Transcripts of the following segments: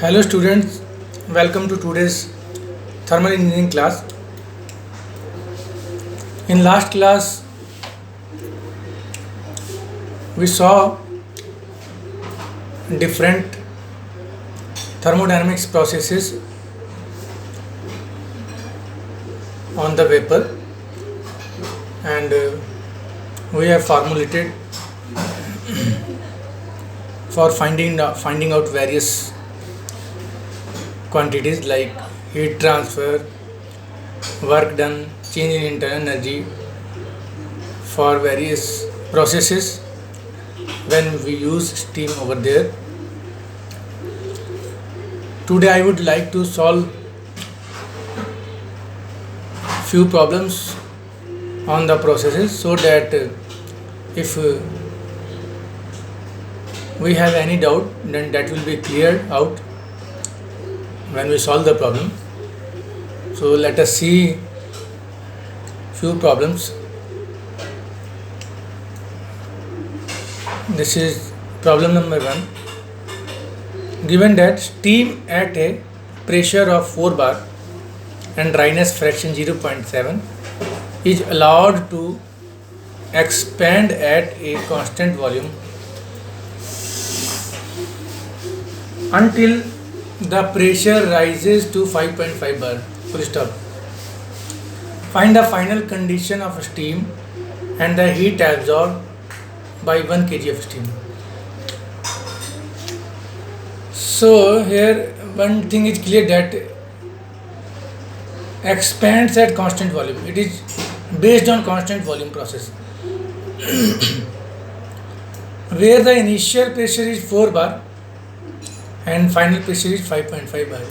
Hello students, welcome to today's thermal engineering class. In last class we saw different thermodynamics processes on the vapor and we have formulated for finding out various quantities like heat transfer, work done, change in internal energy for various processes when we use steam over there. Today I would like to solve few problems on the processes so that if we have any doubt, then that will be cleared out when we solve the problem. So let us see few problems. This is problem number 1. Given that steam at a pressure of 4 bar and dryness fraction 0.7 is allowed to expand at a constant volume until the pressure rises to 5.5 bar. Full stop. Find the final condition of steam and the heat absorbed by 1 kg of steam. So here one thing is clear, that expands at constant volume. It is based on constant volume process where the initial pressure is 4 bar and final pressure is 5.5 bar.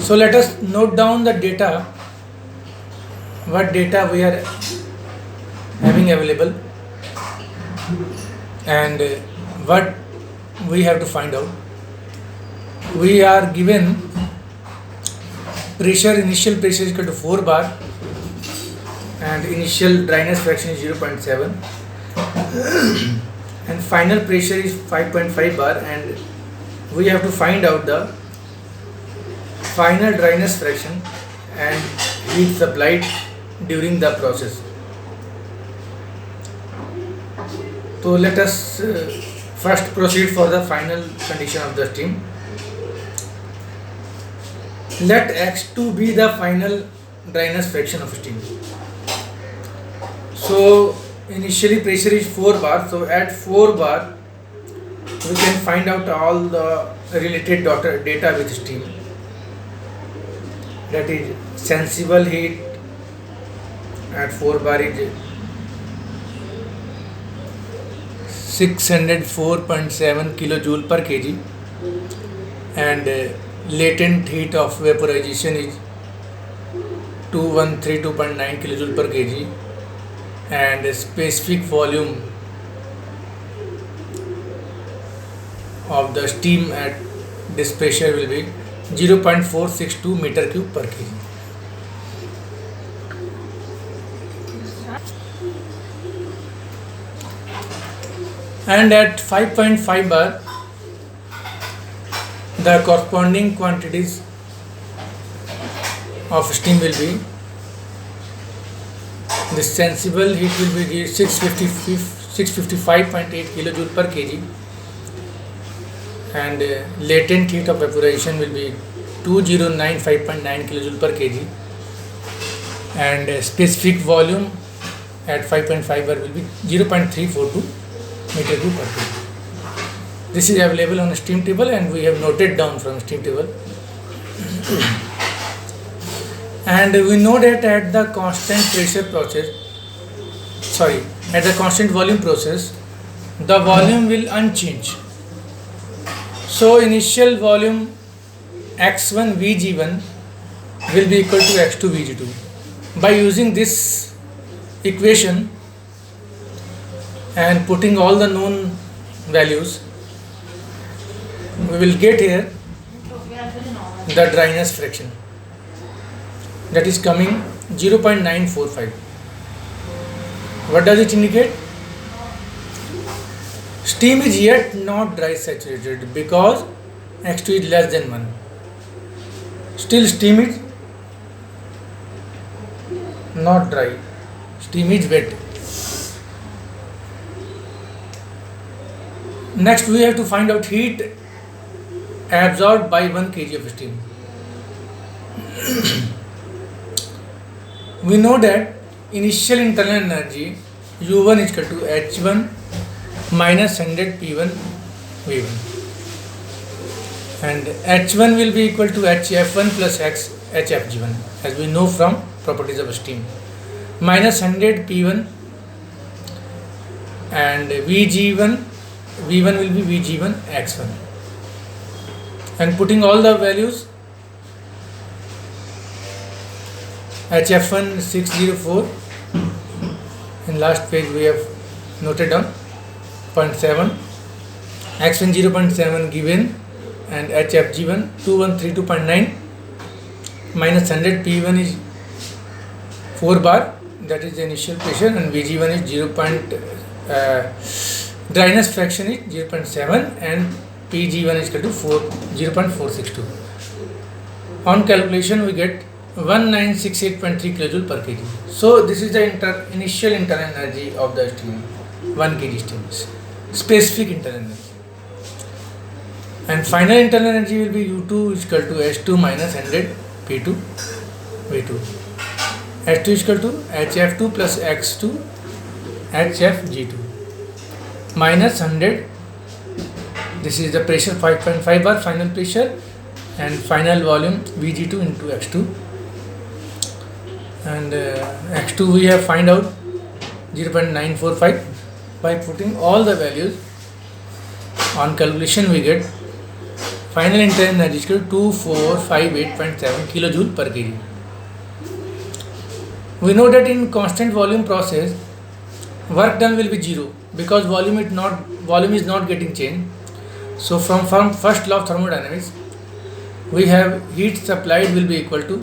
So let us note down the data, what data we are having available and what we have to find out. We are given initial pressure is equal to 4 bar and initial dryness fraction is 0.7 and final pressure is 5.5 bar, and we have to find out the final dryness fraction and heat supplied during the process. So let us first proceed for the final condition of the steam. Let X2 be the final dryness fraction of steam. So initially pressure is 4 bar, so at 4 bar we can find out all the related data with steam. That is sensible heat at 4 bar is 604.7 kilojoule per kg and latent heat of vaporization is 2132.9 kilojoule per kg and specific volume of the steam at this pressure will be 0.462 meter cube per kg. And at 5.5 bar the corresponding quantities of steam will be, the sensible heat will be 655.8 kilojoule per kg and latent heat of evaporation will be 2095.9 kilojoule per kg and specific volume at 5.5 bar will be 0.342 meter cube per kg. This is available on steam table and we have noted down from steam table. And we know that at the constant volume process, the volume will unchanged. So initial volume X1 Vg1 will be equal to X2 Vg2. By using this equation and putting all the known values, we will get here the dryness fraction, that is coming 0.945. What does it indicate? Steam is yet not dry saturated because X2 is less than 1. Still steam is not dry, steam is wet. Next we have to find out heat absorbed by 1 kg of steam. We know that initial internal energy U1 is equal to H1 minus 100 P1 V1, and H1 will be equal to HF1 plus X HFG1, as we know from properties of steam, minus 100 P1, and V1 will be VG1 X1, and putting all the values, HF1 604, in last page we have noted down 0.7, X1 0.7 given, and HFG1 2132.9, minus 100 P1 is 4 bar, that is the initial pressure, and VG1 is dryness fraction is 0.7, and PG1 is equal to 0.462. On calculation we get 1968.3 kJ per kg. So this is the initial internal energy of the steam, 1 kg steam, specific internal energy. And final internal energy will be U2 is equal to H2 minus 100 P2 V2. H2 is equal to HF2 plus X2 HFG2 minus 100. This is the pressure 5.5 bar final pressure, and final volume VG2 into X2, and X2 we have find out 0.945. By putting all the values on calculation we get final internal energy is equal to 2458.7 kilojoule per kg. We know that in constant volume process work done will be 0 because volume is not getting changed. So from first law of thermodynamics we have heat supplied will be equal to,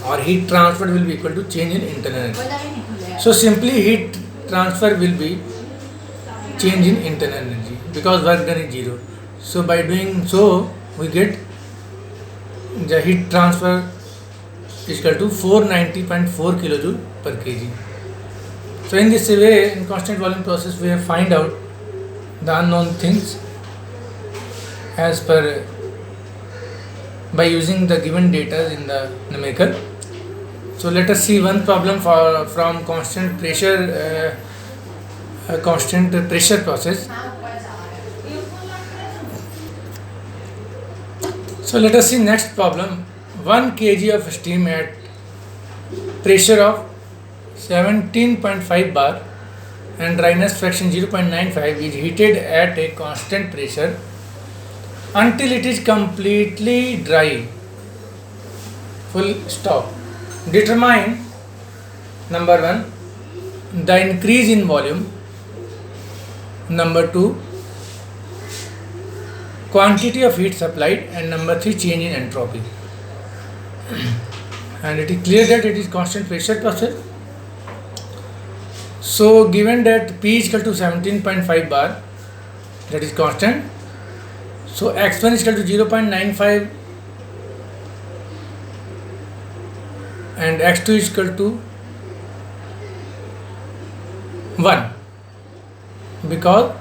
or heat transferred will be equal to, change in internal energy. So simply heat transfer will be change in internal energy because work done is 0. So by doing so we get the heat transfer is equal to 490.4 kilojoule per kg. So in this way, in constant volume process we have find out the unknown things as per by using the given data in the numerical. So let us see one problem from constant pressure process. So let us see next problem. 1 kg of steam at pressure of 17.5 bar and dryness fraction 0.95 is heated at a constant pressure until it is completely dry. Full stop. Determine number 1 the increase in volume, number 2 quantity of heat supplied, and number 3 change in entropy. And it is clear that it is constant pressure process. So given that P is equal to 17.5 bar, that is constant, so X1 is equal to 0.95 and X2 is equal to 1 because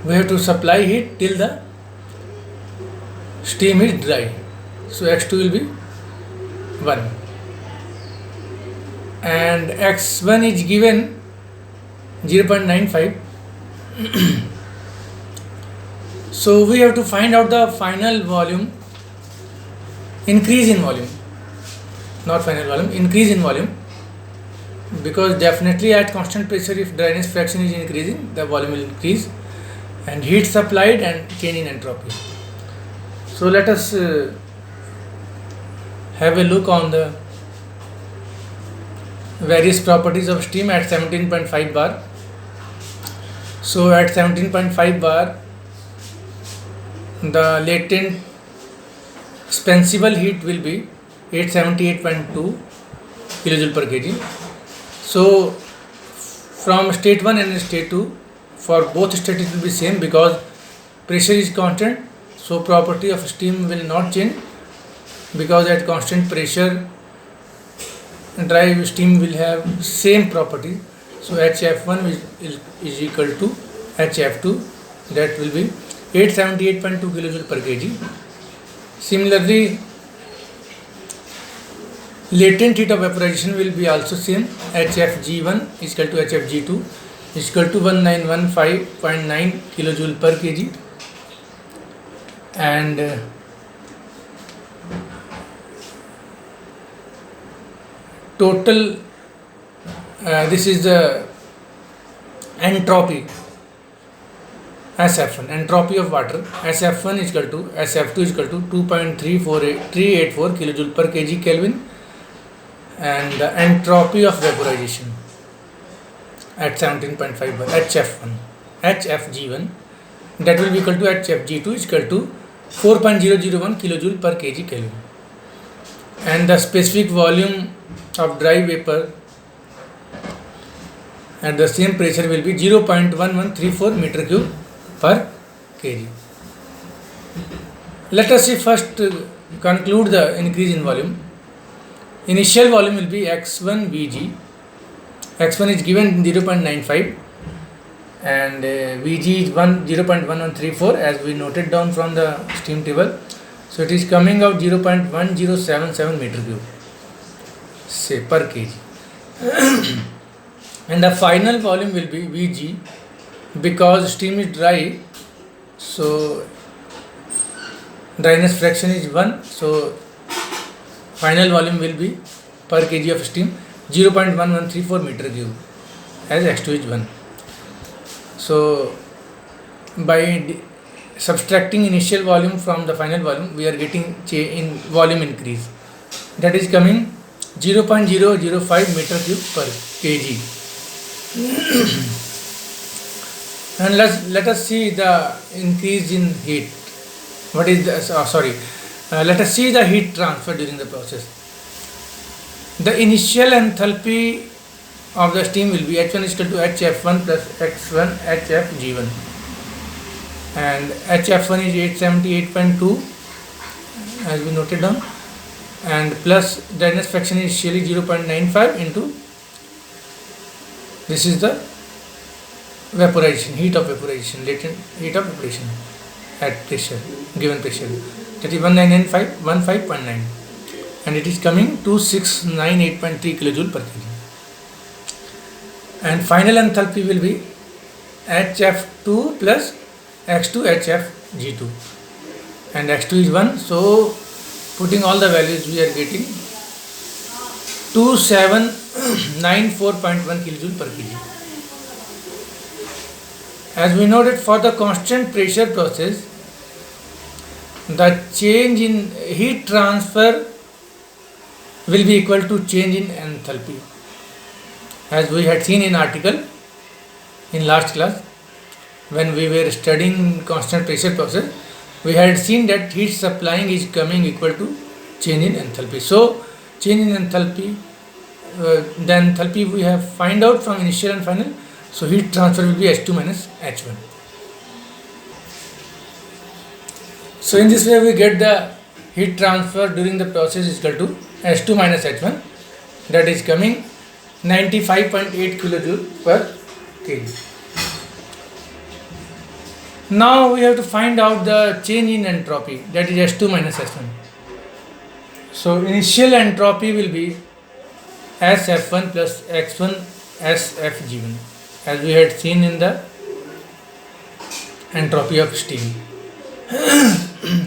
we have to supply heat till the steam is dry. So X2 will be 1 and X1 is given 0.95. So we have to find out the final volume, increase in volume, not final volume, increase in volume, because definitely at constant pressure if dryness fraction is increasing the volume will increase, and heat supplied and change in entropy. So let us have a look on the various properties of steam at 17.5 bar. So at 17.5 bar the latent expansible heat will be 878.2 kilojoule per kg. So from state 1 and state 2 for both state it will be same because pressure is constant, so property of steam will not change, because at constant pressure dry steam will have same property. So HF1 is equal to HF2, that will be 878.2 kilojoule per kg. Similarly, latent heat of vaporization will be also same. HFG1 is equal to HFG2 is equal to 1915.9 kilojoule per kg, and total this is the entropy SF1, entropy of water. SF1 is equal to SF2 is equal to 2.384 kilojoule per kg Kelvin, and the entropy of vaporization at 17.5 bar, HF1, HFG1, that will be equal to HFG2 is equal to 4.001 kilojoule per kg Kelvin, and the specific volume of dry vapor at the same pressure will be 0.1134 meter cube per kg. Let us see first conclude the increase in volume. Initial volume will be x1 Vg. x1 is given 0.95 and Vg is 0.1134 as we noted down from the steam table. So it is coming out 0.1077 meter cube say per kg. And the final volume will be Vg, because steam is dry, so dryness fraction is 1, so final volume will be per kg of steam 0.1134 meter cube as x2 is 1. So by subtracting initial volume from the final volume, we are getting in volume increase, that is coming 0.005 meter cube per kg. And let us see the increase in heat. What is the let us see the heat transfer during the process. The initial enthalpy of the steam will be H1 is equal to HF1 plus X1 HFG1, and HF1 is 878.2 as we noted down, and plus dryness fraction is initially 0.95 into this is the vaporization, heat of vaporization, latent heat of vaporization at pressure, given pressure, that is 1995.15.9, and it is coming 2698.3 kilojoule per kg. And final enthalpy will be HF2 plus X2 HFG2, and X2 is 1, so putting all the values we are getting 2794.1 kilojoule per kg. As we noted, for the constant pressure process, the change in heat transfer will be equal to change in enthalpy, as we had seen in article in last class when we were studying constant pressure process. We had seen that heat supplying is coming equal to change in enthalpy. So change in enthalpy, the enthalpy we have find out from initial and final. So heat transfer will be H2 minus H1. So in this way we get the heat transfer during the process is equal to H2 minus H1, that is coming 95.8 kilojoule per kg. Now we have to find out the change in entropy, that is H2 minus H1. So initial entropy will be SF1 plus X1 SFG1, as we had seen in the entropy of steam.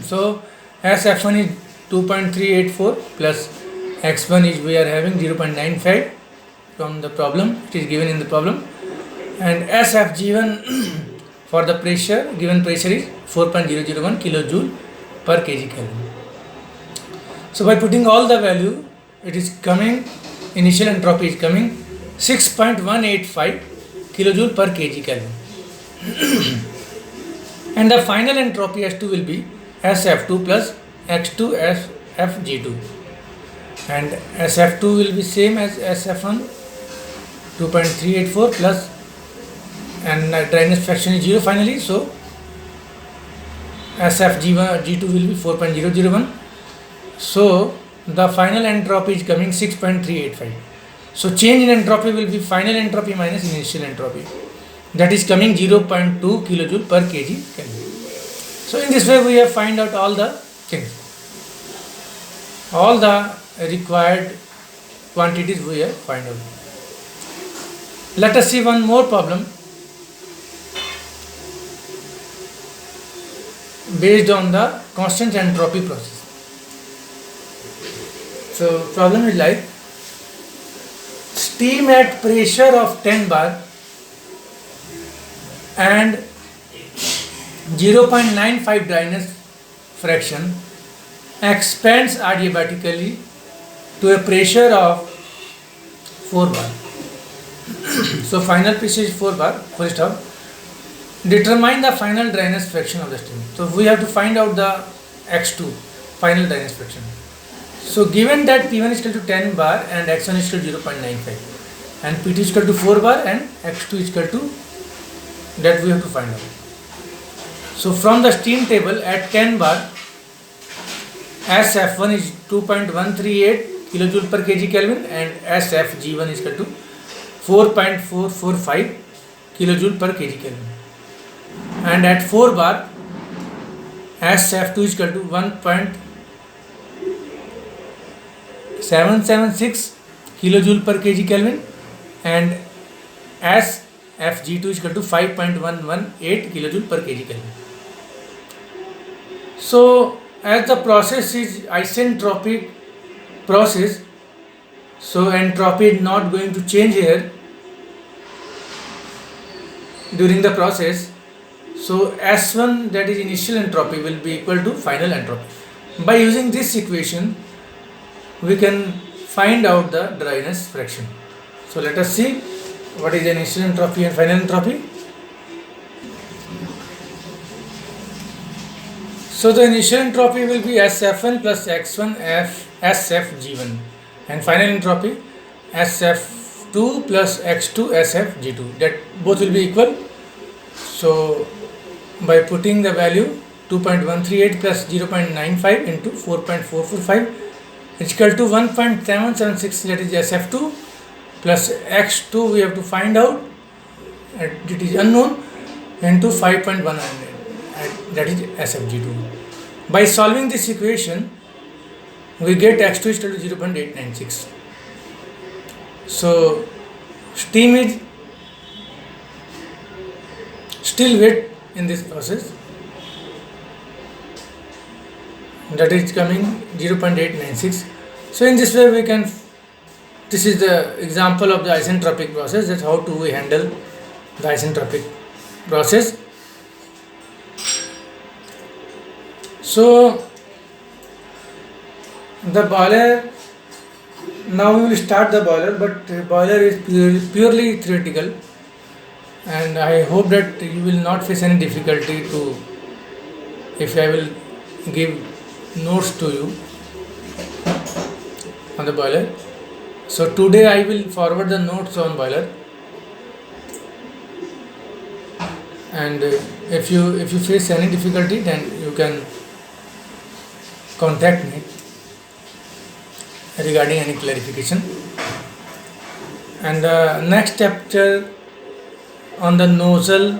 So SF1 is 2.384 plus X1 is we are having 0.95 from the problem, it is given in the problem, and SFG1 for the pressure, given pressure is 4.001 kilojoule per kg Kelvin. So by putting all the value, it is coming, initial entropy is coming 6.185 kilojoule per kg Kelvin. And the final entropy S2 will be SF2 plus X2 SFG2, and SF2 will be same as SF1 2.384 plus and dryness fraction is 0 finally, so SFG1 G2 will be 4.001. So the final entropy is coming 6.385. So change in entropy will be final entropy minus initial entropy, that is coming 0.2 kilojoule per kg Kelvin. So in this way we have find out all the things, all the required quantities we have find out. Let us see one more problem based on the constant entropy process. So problem is like, steam at pressure of 10 bar and 0.95 dryness fraction expands adiabatically to a pressure of 4 bar. So final pressure is 4 bar. First off, determine the final dryness fraction of the steam. So we have to find out the x2 final dryness fraction. So given that P1 is equal to 10 bar and x1 is equal to 0.95 and P2 is equal to 4 bar and x2 is equal to, that we have to find out. So from the steam table at 10 bar, SF1 is 2.138 kilojoule per kg Kelvin and SFG1 is equal to 4.445 kilojoule per kg Kelvin. And at 4 bar, SF2 is equal to 1.776 kilojoule per kg Kelvin and SFG2 is equal to 5.118 kilojoule per kg Kelvin. So as the process is isentropic process, so entropy is not going to change here during the process. So S1, that is initial entropy, will be equal to final entropy. By using this equation, we can find out the dryness fraction. So let us see what is the initial entropy and final entropy. So the initial entropy will be SF1 plus X1 F SFG1 and final entropy SF2 plus X2 SFG2, that both will be equal. So by putting the value 2.138 plus 0.95 into 4.445 is equal to 1.776, that is SF2 plus X2 we have to find out, it is unknown, into 5.100, that is SFG2. By solving this equation, we get x2 is equal to 0.896. So steam is still wet in this process, that is coming 0.896. So in this way we can, this is the example of the isentropic process, that how do we handle the isentropic process. So the boiler, now we will start the boiler, but boiler is purely theoretical, and I hope that you will not face any difficulty to, if I will give notes to you on the boiler. So today I will forward the notes on boiler, and if you face any difficulty, then you can contact me regarding any clarification. And the next chapter on the nozzle,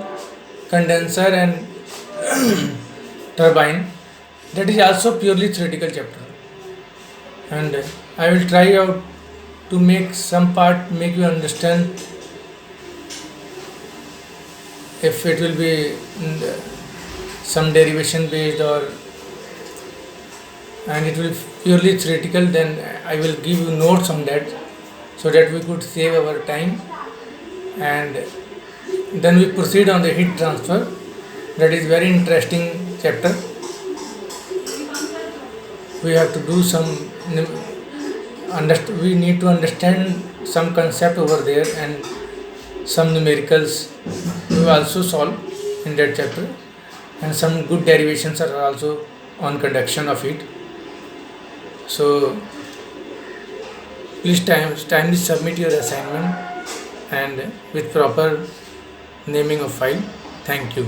condenser and turbine, that is also purely theoretical chapter, and I will try out to make some part make you understand, if it will be some derivation based or, and it will purely theoretical, then I will give you notes on that, so that we could save our time. And then we proceed on the heat transfer, that is very interesting chapter. We have to do some, we need to understand some concept over there, and some numericals we will also solve in that chapter, and some good derivations are also on conduction of heat. So please timely submit your assignment, and with proper naming of file. Thank you.